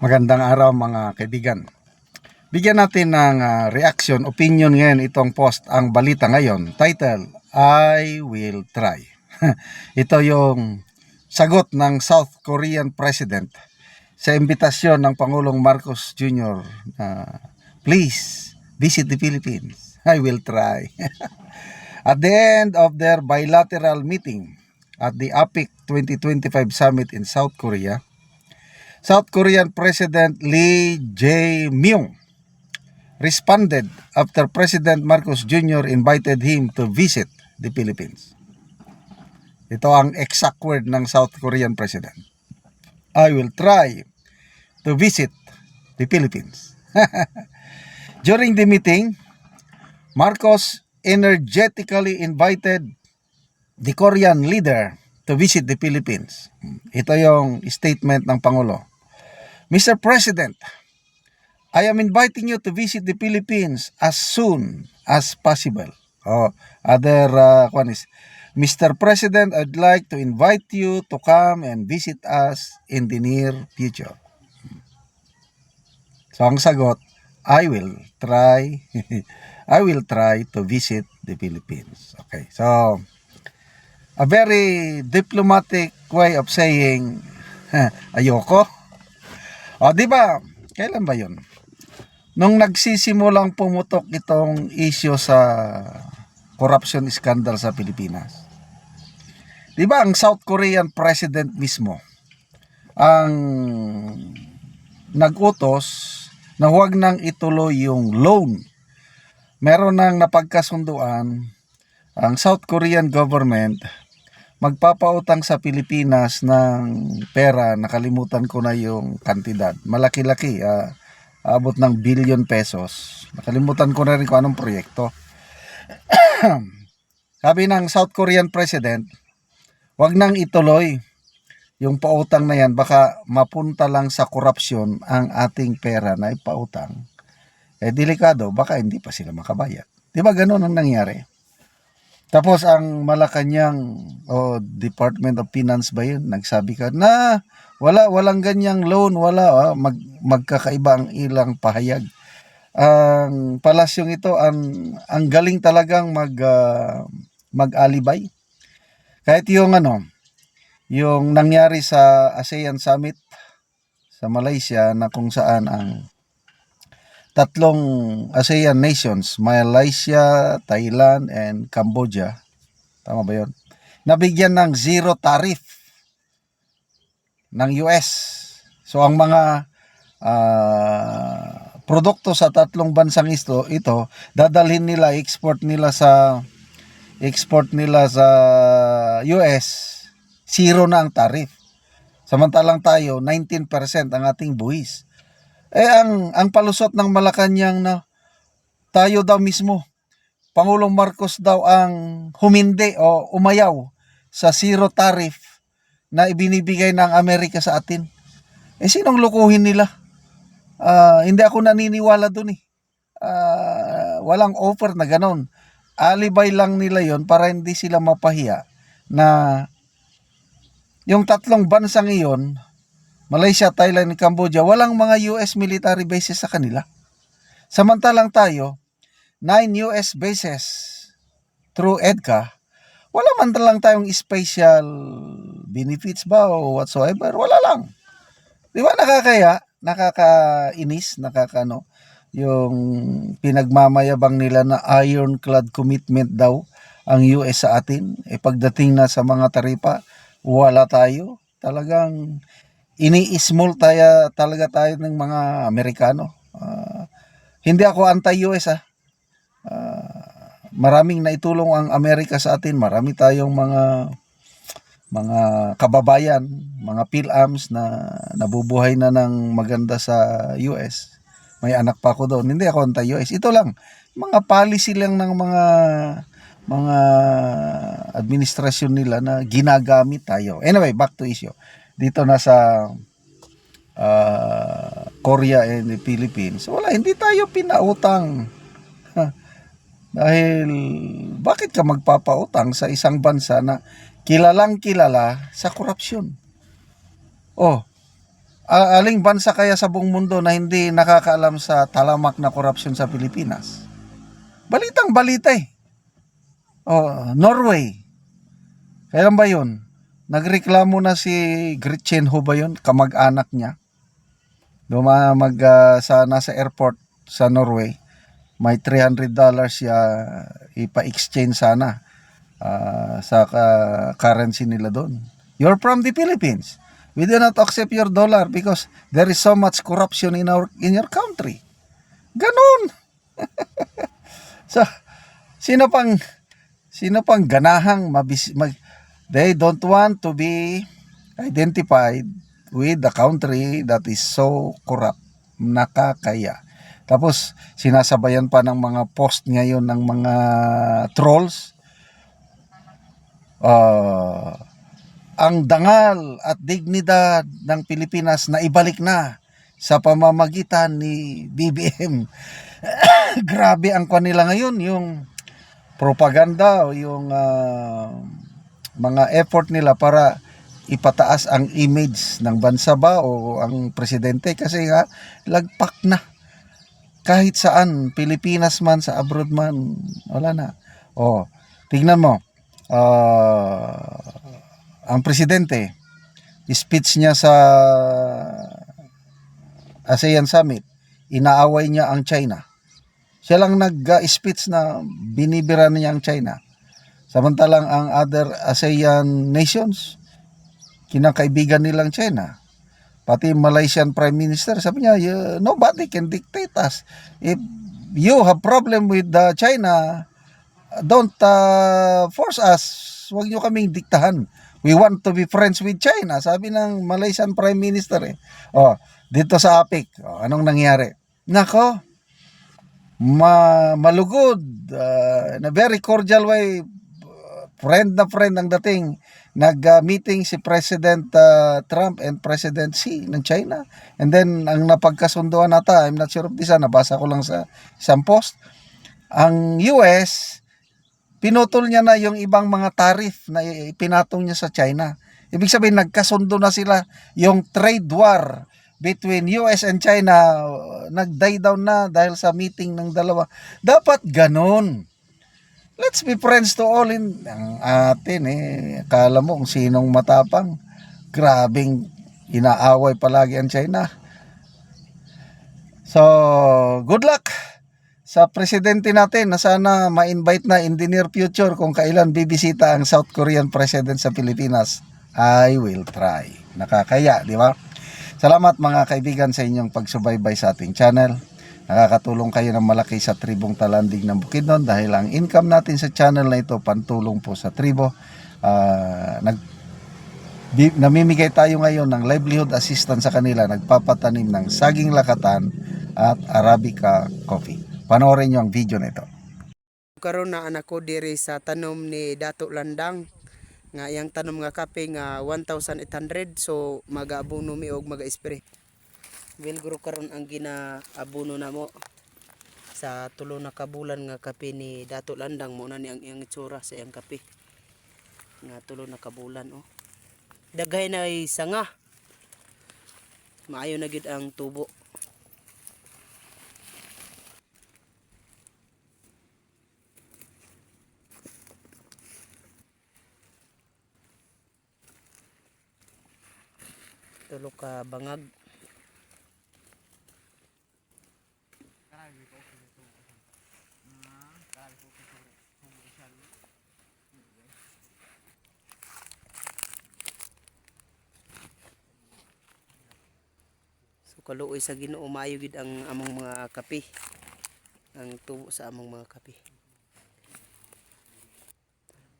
Magandang araw mga kaibigan. Bigyan natin ng reaction, opinion ngayon itong post, ang balita ngayon. Title, I will try. Ito yung sagot ng South Korean President sa imbitasyon ng Pangulong Marcos Jr. Please visit the Philippines. I will try. At the end of their bilateral meeting at the APEC 2025 summit in South Korea, South Korean President Lee Jae-myung responded after President Marcos Jr. invited him to visit the Philippines. Ito ang exact word ng South Korean President. I will try to visit the Philippines. During the meeting, Marcos energetically invited the Korean leader to visit the Philippines. Ito yung statement ng Pangulo. Mr. President, I am inviting you to visit the Philippines as soon as possible. Other one is, Mr. President, I'd like to invite you to come and visit us in the near future. So ang sagot, I will try to visit the Philippines. Okay, so a very diplomatic way of saying ayoko. Di ba? Kailan ba 'yon? Nung nagsisimulang pumutok itong issue sa corruption scandal sa Pilipinas. Di ba ang South Korean president mismo ang nag-utos na huwag nang ituloy yung loan. Meron nang napagkasunduan ang South Korean government magpapautang sa Pilipinas ng pera, nakalimutan ko na yung kantidad. Malaki-laki, abot ng billion pesos. Nakalimutan ko na rin kung anong proyekto. Sabi ng South Korean President, wag nang ituloy yung pautang na yan, baka mapunta lang sa korupsyon ang ating pera na ipautang. Delikado, baka hindi pa sila makabayad. Di ba ganun ang nangyari? Tapos ang Malacanang Department of Finance ba yun? Nagsabi ka na walang ganyang loan, magkakaiba ang ilang pahayag. Ang palasyong ito ang galing talagang mag-alibay. Kahit yung yung nangyari sa ASEAN Summit sa Malaysia na kung saan ang tatlong ASEAN nations, Malaysia, Thailand, and Cambodia, tama ba yun? Nabigyan ng zero tariff ng US. So ang mga produkto sa tatlong bansang ito dadalhin nila, export nila sa US, zero na ang tariff. Samantalang tayo, 19% ang ating buwis. Ang palusot ng Malacanang na tayo daw mismo, Pangulong Marcos daw ang humindi o umayaw sa zero tariff na ibinibigay ng Amerika sa atin. Sinong lukuhin nila? Hindi ako naniniwala dun . Walang offer na ganon. Alibay lang nila yon para hindi sila mapahiya na yung tatlong bansang iyon, Malaysia, Thailand, and Cambodia, walang mga US military bases sa kanila. Samantalang tayo, 9 US bases through EDCA, wala man lang tayong special benefits ba o whatsoever, wala lang. Di ba nakakainis, yung pinagmamayabang nila na ironclad commitment daw ang US sa atin. Pagdating na sa mga taripa, wala tayo. Talagang ini-small talaga tayo ng mga Amerikano. Hindi ako anti-US . Maraming naitulong ang Amerika sa atin. Marami tayong mga kababayan, mga PhilAms na nabubuhay na ng maganda sa US. May anak pa ako doon. Hindi ako anti-US. Ito lang, mga policy lang ng mga administrasyon nila na ginagamit tayo. Anyway, back to issue. Dito na sa Korea and the Philippines, hindi tayo pinautang. Dahil bakit ka magpapautang sa isang bansa na kilalang kilala sa korupsyon? Aling bansa kaya sa buong mundo na hindi nakakaalam sa talamak na korupsyon sa Pilipinas? Balitang balita eh. Norway. Kailan ba yun? Nagreklamo na si Gretchen Ho ba yun? Kamag-anak niya. Sa nasa airport sa Norway. May $300 siya ipa-exchange sana sa currency nila doon. You're from the Philippines. We do not accept your dollar because there is so much corruption in your country. Ganun. So, sino pang ganahang they don't want to be identified with the country that is so corrupt. Nakakaya. Tapos sinasabayan pa ng mga post ngayon ng mga trolls. Ang dangal at dignidad ng Pilipinas na ibalik na sa pamamagitan ni BBM. Grabe ang kanila ngayon, yung propaganda o yung mga effort nila para ipataas ang image ng bansa ba o ang presidente, kasi nga lagpak na kahit saan, Pilipinas man, sa abroad man, wala na. Tingnan mo, ang presidente, speech niya sa ASEAN Summit, inaaway niya ang China. Siya lang nag-speech na binibira niya ang China. Samantalang ang other ASEAN nations, kinakaibigan nilang China. Pati Malaysian Prime Minister, sabi niya, nobody can dictate us. If you have problem with China, don't force us. Huwag niyo kaming diktahan. We want to be friends with China, sabi ng Malaysian Prime Minister eh. Dito sa APEC, anong nangyari? Nako, malugod, in a very cordial way, friend na friend ang dating. Nag-meeting si President Trump and President Xi ng China. And then, ang napagkasunduan nata, I'm not sure of this, nabasa ko lang sa isang post, ang US, pinutol niya na yung ibang mga tariff na ipinatong niya sa China. Ibig sabihin, nagkasundo na sila. Yung trade war between US and China, nag-die down na dahil sa meeting ng dalawa. Dapat ganun. Let's be friends to all in. Ang atin akala mo kung sinong matapang. Grabing inaaway palagi ang China. So, good luck sa presidente natin na sana ma-invite na in the near future kung kailan bibisita ang South Korean president sa Pilipinas. I will try. Nakakaya, di ba? Salamat mga kaibigan sa inyong pagsubaybay sa ating channel. Nakakatulong kayo ng malaki sa tribong Talandig ng Bukidnon dahil ang income natin sa channel na ito pantulong po sa tribo. Namimigay tayo ngayon ng livelihood assistance sa kanila, nagpapatanim ng saging lakatan at Arabica coffee. Panoorin nyo ang video na ito. Karon na anak ko diri sa tanom ni Dato Landang nga yang tanom nga kape nga 1,800, so mag-abono mi og mag-spray. Wilgro karon ang ginaabono namo sa tulo na kabulan nga kape ni Dato Landang. Mo na ni ang iyang itsura sa iyang kape nga tulo na kabulan. Daghay na ay sanga, maayo na gid ang tubo. Tulo ka bangag. So kaluoy sa Ginoo, maayo gid ang among mga kape. Ang tubo sa among mga kape.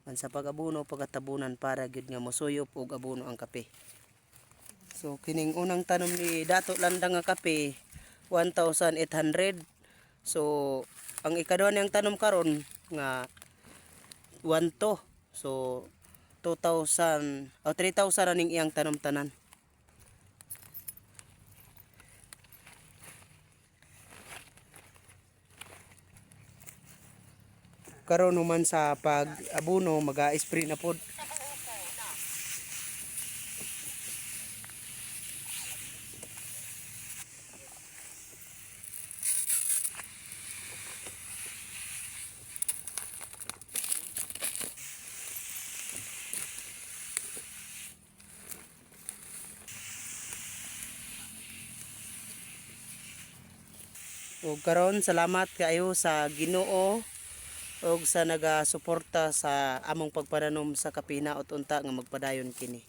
Man sa pag-abono, pagatabunan para gid nga mosuyop og abono ang kape. So kining unang tanom ni Dato Landang nga kape 1,800. So ang ikaduha niyang tanom karon nga 1,200. So 2,000 o 3,000 aning iyang tanom tanan. Karon human sa pag-abono, maga-spray na pod. Ug karon salamat kaayo sa Ginoo ug sa nagasuporta sa among pagpananom sa kapinaot unta nga magpadayon kini.